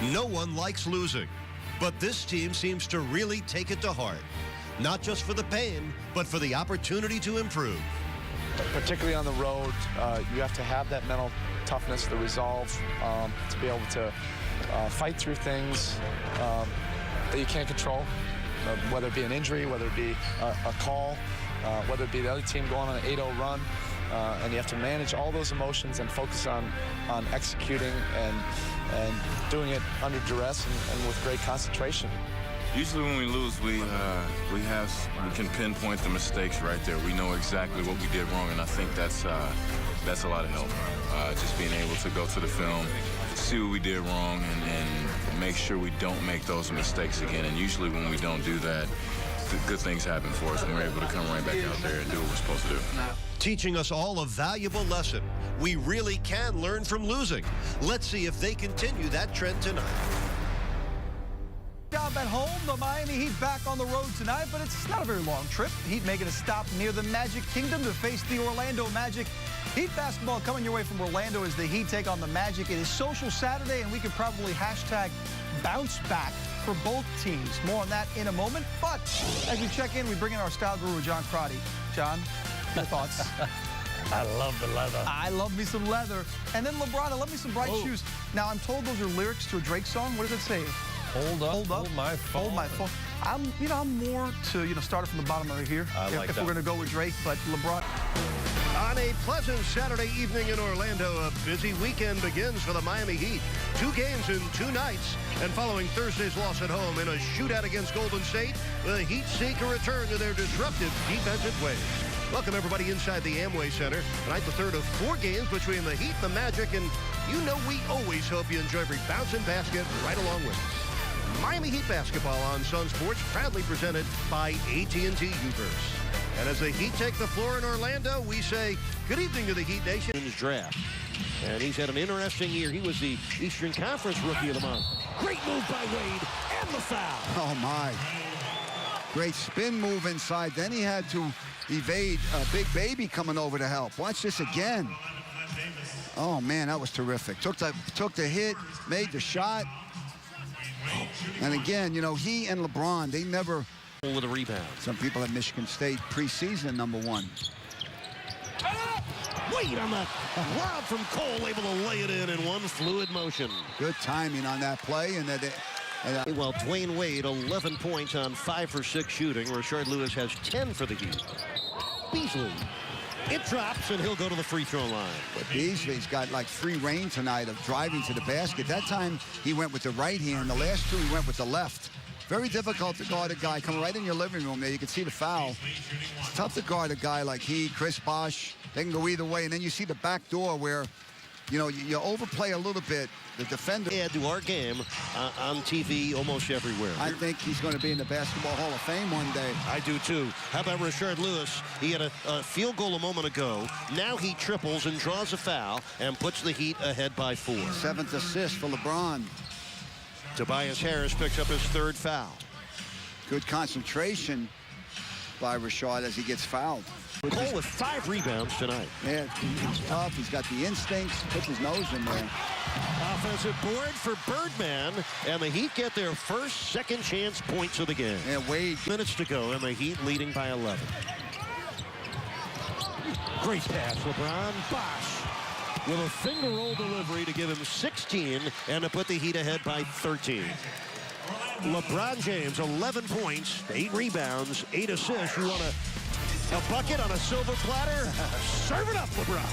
No one likes losing, but this team seems to really take it to heart. Not just for the pain, but for the opportunity to improve. Particularly on the road, you have to have that mental toughness, the resolve to be able to fight through things that you can't control, whether it be an injury, whether it be a call, whether it be the other team going on an 8-0 run. And you have to manage all those emotions and focus on executing and doing it under duress and with great concentration. Usually when we lose, we can pinpoint the mistakes right there. We know exactly what we did wrong, and I think that's a lot of help. Just being able to go to the film, see what we did wrong, and make sure we don't make those mistakes again. And usually when we don't do that, good things happen for us, and we're able to come right back out there and do what we're supposed to do. Teaching us all a valuable lesson. We really can learn from losing. Let's see if they continue that trend tonight. Job at home, the Miami Heat back on the road tonight, but it's not a very long trip. Heat making a stop near the Magic Kingdom to face the Orlando Magic. Heat basketball coming your way from Orlando as the Heat take on the Magic. It is Social Saturday, and we could probably hashtag bounce back for both teams. More on that in a moment. But as we check in, we bring in our style guru, John Crotty. John, your thoughts? I love the leather. I love me some leather. And then LeBron, I love me some bright shoes. Now, I'm told those are lyrics to a Drake song. What does it say? Hold up. Hold my phone. Hold my phone. I'm more to, start it from the bottom of here. If we're going to go with Drake, but LeBron. On a pleasant Saturday evening in Orlando, a busy weekend begins for the Miami Heat. 2 games in 2 nights. And following Thursday's loss at home in a shootout against Golden State, the Heat seek a return to their disruptive defensive ways. Welcome, everybody, inside the Amway Center. Tonight, the third of 4 games between the Heat and the Magic. And you know we always hope you enjoy every bounce and basket right along with us. Miami Heat basketball on Sunsports, proudly presented by AT&T Uverse. And as the Heat take the floor in Orlando, we say good evening to the Heat Nation. In his draft. And he's had an interesting year. He was the Eastern Conference Rookie of the Month. Great move by Wade, and the foul. Oh, my. Great spin move inside. Then he had to evade a Big Baby coming over to help. Watch this again. Oh, man, that was terrific. Took the hit, made the shot. And again, he and LeBron, they never... With a rebound. Some people at Michigan State preseason #1. Wait on that lob from Cole, able to lay it in one fluid motion. Good timing on that play. Well, Dwayne Wade, 11 points on 5 for 6 shooting. Rashard Lewis has 10 for the Heat. Beasley. It drops, and he'll go to the free throw line. But Beasley's got like free reign tonight of driving to the basket. That time he went with the right hand. The last 2 he went with the left. Very difficult to guard a guy coming right in your living room there. You can see the foul. It's tough to guard a guy like Chris Bosh. They can go either way. And then you see the back door where, you overplay a little bit. The defender. Add to our game on TV almost everywhere. I think he's going to be in the Basketball Hall of Fame one day. I do too. How about Rashard Lewis? He had a field goal a moment ago. Now he triples and draws a foul and puts the Heat ahead by 4. 7th assist for LeBron. Tobias Harris picks up his 3rd foul. Good concentration by Rashard as he gets fouled. Cole with 5 rebounds tonight. Yeah, he's tough. He's got the instincts. Puts his nose in there. Offensive board for Birdman, and the Heat get their first second chance points of the game. And Wade. Minutes to go, and the Heat leading by 11. Great pass, LeBron. Bosh with a finger roll delivery to give him 16 and to put the Heat ahead by 13. LeBron James, 11 points, 8 rebounds, 8 assists. You want a bucket on a silver platter? Serve it up, LeBron.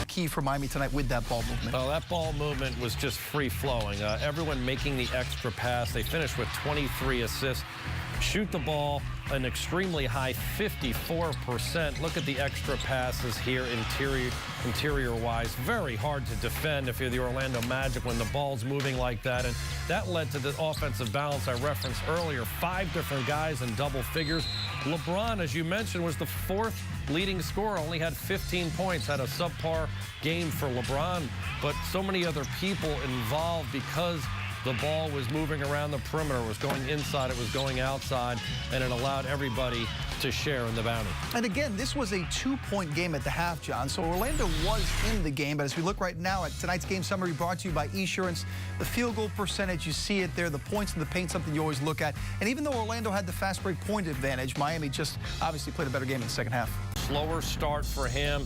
Key for Miami tonight with that ball movement. Well, that ball movement was just free-flowing. Everyone making the extra pass. They finished with 23 assists. Shoot the ball an extremely high 54%. Look at the extra passes here interior-wise. Very hard to defend if you're the Orlando Magic when the ball's moving like that. And that led to the offensive balance I referenced earlier. 5 different guys in double figures. LeBron, as you mentioned, was the 4th leading scorer, only had 15 points, had a subpar game for LeBron, but so many other people involved because the ball was moving around the perimeter, it was going inside, it was going outside, and it allowed everybody to share in the bounty. And again, this was a 2-point game at the half, John. So Orlando was in the game. But as we look right now at tonight's game summary brought to you by Esurance, the field goal percentage, you see it there. The points in the paint, something you always look at. And even though Orlando had the fast break point advantage, Miami just obviously played a better game in the second half. Slower start for him.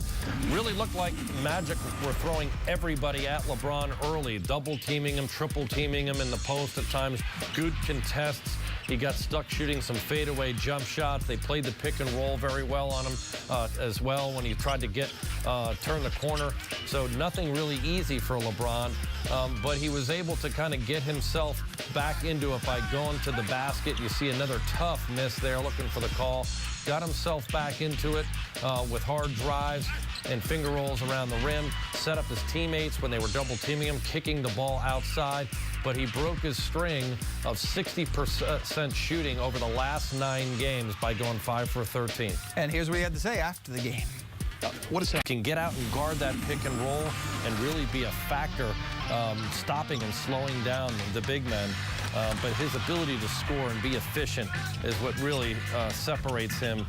Really looked like Magic were throwing everybody at LeBron early, double teaming him, triple teaming him in the post at times. Good contests. He got stuck shooting some fadeaway jump shots. They played the pick and roll very well on him as well when he tried to turn the corner. So nothing really easy for LeBron, but he was able to kind of get himself back into it by going to the basket. You see another tough miss there, looking for the call. Got himself back into it with hard drives and finger rolls around the rim, set up his teammates when they were double teaming him, kicking the ball outside, but he broke his string of 60% shooting over the last 9 games by going 5 for 13. And here's what he had to say after the game. What is that? Can get out and guard that pick and roll and really be a factor, stopping and slowing down the big men. But his ability to score and be efficient is what really separates him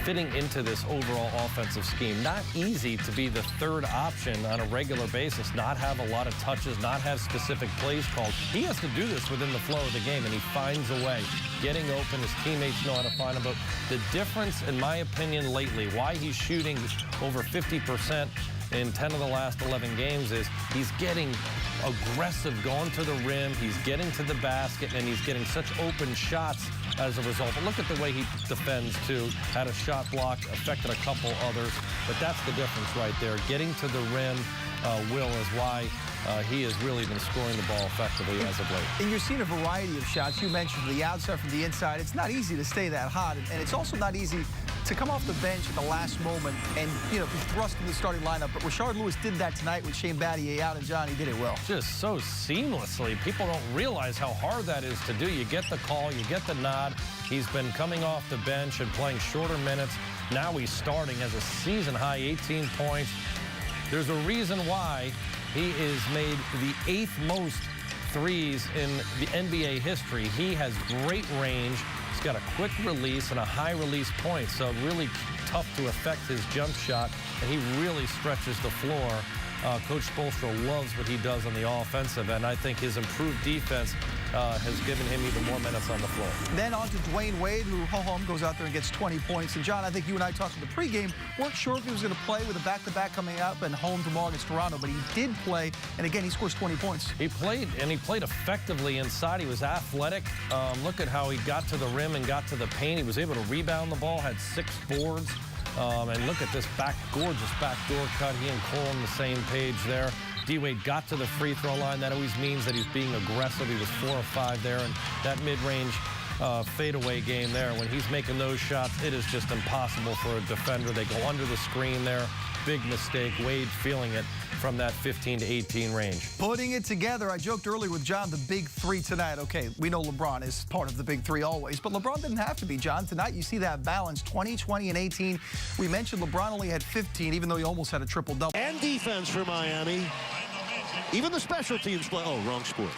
fitting into this overall offensive scheme. Not easy to be the third option on a regular basis, not have a lot of touches, not have specific plays called. He has to do this within the flow of the game, and he finds a way. Getting open, his teammates know how to find him. But the difference, in my opinion, lately, why he's shooting over 50% in 10 of the last 11 games is he's getting aggressive going to the rim, he's getting to the basket, and he's getting such open shots as a result. But look at the way he defends, too. Had a shot block, affected a couple others. But that's the difference right there. Getting to the rim, Will, is why he has really been scoring the ball effectively as of late. And you're seeing a variety of shots. You mentioned the outside from the inside. It's not easy to stay that hot, and it's also not easy to come off the bench at the last moment and, you know, be thrust in the starting lineup. But Rashard Lewis did that tonight with Shane Battier out, and John, he did it well. Just so seamlessly. People don't realize how hard that is to do. You get the call, you get the nod. He's been coming off the bench and playing shorter minutes. Now he's starting as a season-high 18 points. There's a reason why he is made the 8th most threes in the NBA history. He has great range. He's got a quick release and a high release point, so really tough to affect his jump shot, and he really stretches the floor. Coach Spoelstra loves what he does on the offensive end. I think his improved defense has given him even more minutes on the floor. Then on to Dwayne Wade, who goes out there and gets 20 points. And John, I think you and I talked in the pregame, weren't sure if he was going to play with a back-to-back coming up and home tomorrow against Toronto, but he did play, and again, he scores 20 points. He played, and he played effectively inside. He was athletic. Look at how he got to the rim and got to the paint. He was able to rebound the ball, had 6 boards. And look at this gorgeous backdoor cut. He and Cole on the same page there. D-Wade got to the free throw line. That always means that he's being aggressive. He was 4 or 5 there. And that mid-range fadeaway game there, when he's making those shots, it is just impossible for a defender. They go under the screen there. Big mistake. Wade feeling it from that 15 to 18 range. Putting it together, I joked earlier with John, the big 3 tonight. Okay, we know LeBron is part of the big 3 always, but LeBron didn't have to be, John. Tonight, you see that balance, 20, 20, and 18. We mentioned LeBron only had 15, even though he almost had a triple-double. And defense for Miami. Even the special teams play. Oh, wrong sport.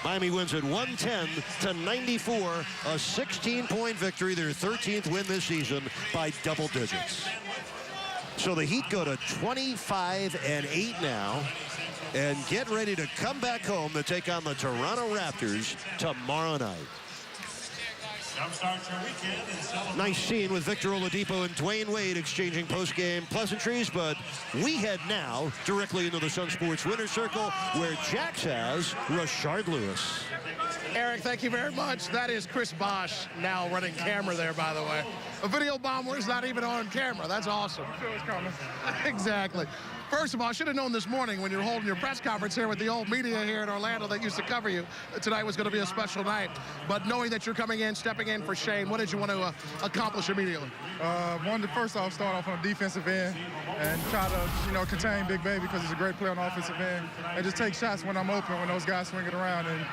Miami wins at 110-94, a 16-point victory, their 13th win this season by double digits. So the Heat go to 25-8 now and get ready to come back home to take on the Toronto Raptors tomorrow night. Nice scene with Victor Oladipo and Dwayne Wade exchanging post-game pleasantries, but we head now directly into the Sunsports Winner's Circle, where Jax has Rashard Lewis. Eric, thank you very much. That is Chris Bosh now running camera there, by the way. A video bomber is not even on camera. That's awesome. Exactly. First of all, I should have known this morning when you were holding your press conference here with the old media here in Orlando that used to cover you, tonight was going to be a special night. But knowing that you're coming in, stepping in for Shane, what did you want to accomplish immediately? Wanted to first off start off on the defensive end and try to, contain Big Baby because he's a great player on the offensive end, and just take shots when I'm open, when those guys swing it around, and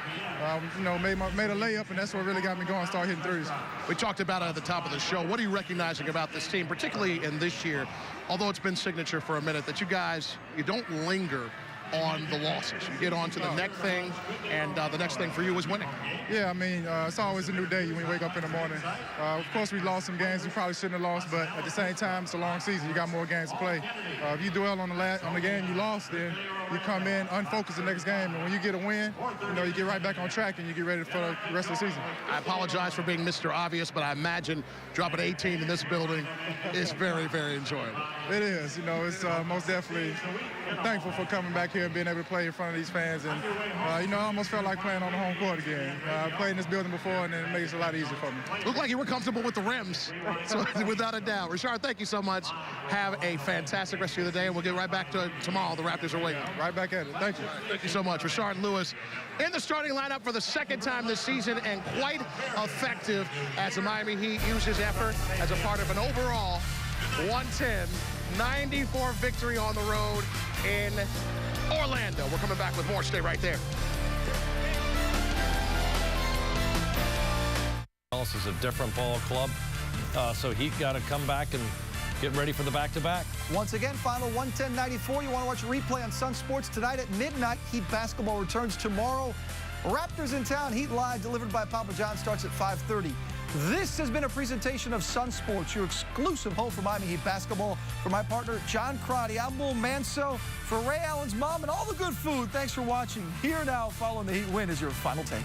made a layup, and that's what really got me going. Start hitting threes. We talked about it at the top of the show. What are you recognizing about this team, particularly in this year? Although it's been signature for a minute, that you guys, you don't linger on the losses. You get on to the next thing, and the next thing for you is winning. Yeah, I mean, it's always a new day when you wake up in the morning. Of course, we lost some games we probably shouldn't have lost, but at the same time, it's a long season. You got more games to play. If you dwell on the game you lost, then you come in unfocused the next game, and when you get a win, you know, you get right back on track and you get ready for the rest of the season. I apologize for being Mr. Obvious, but I imagine dropping 18 in this building is very, very enjoyable. It is. You know, it's most definitely thankful for coming back here and being able to play in front of these fans. And, you know, I almost felt like playing on the home court again. I played in this building before, and it makes it a lot easier for me. Looked like you were comfortable with the rims, so without a doubt. Richard, thank you so much. Have a fantastic rest of the day, and we'll get right back to it tomorrow. The Raptors are waiting. Right back at it. Thank you. Thank you so much. Richard Lewis in the starting lineup for the second time this season, and quite effective as the Miami Heat use his effort as a part of an overall 110-94 victory on the road in Orlando. We're coming back with more. Stay right there. This is a different ball club, so Heat got to come back and get ready for the back-to-back. Once again, final 110-94. You want to watch a replay on Sunsports tonight at midnight. Heat basketball returns tomorrow. Raptors in town. Heat Live, delivered by Papa John, starts at 5:30. This has been a presentation of Sunsports, your exclusive home for Miami Heat basketball. For my partner, John Crotty, I'm Will Manso. For Ray Allen's mom and all the good food, thanks for watching. Here now, following the Heat win, is your final take.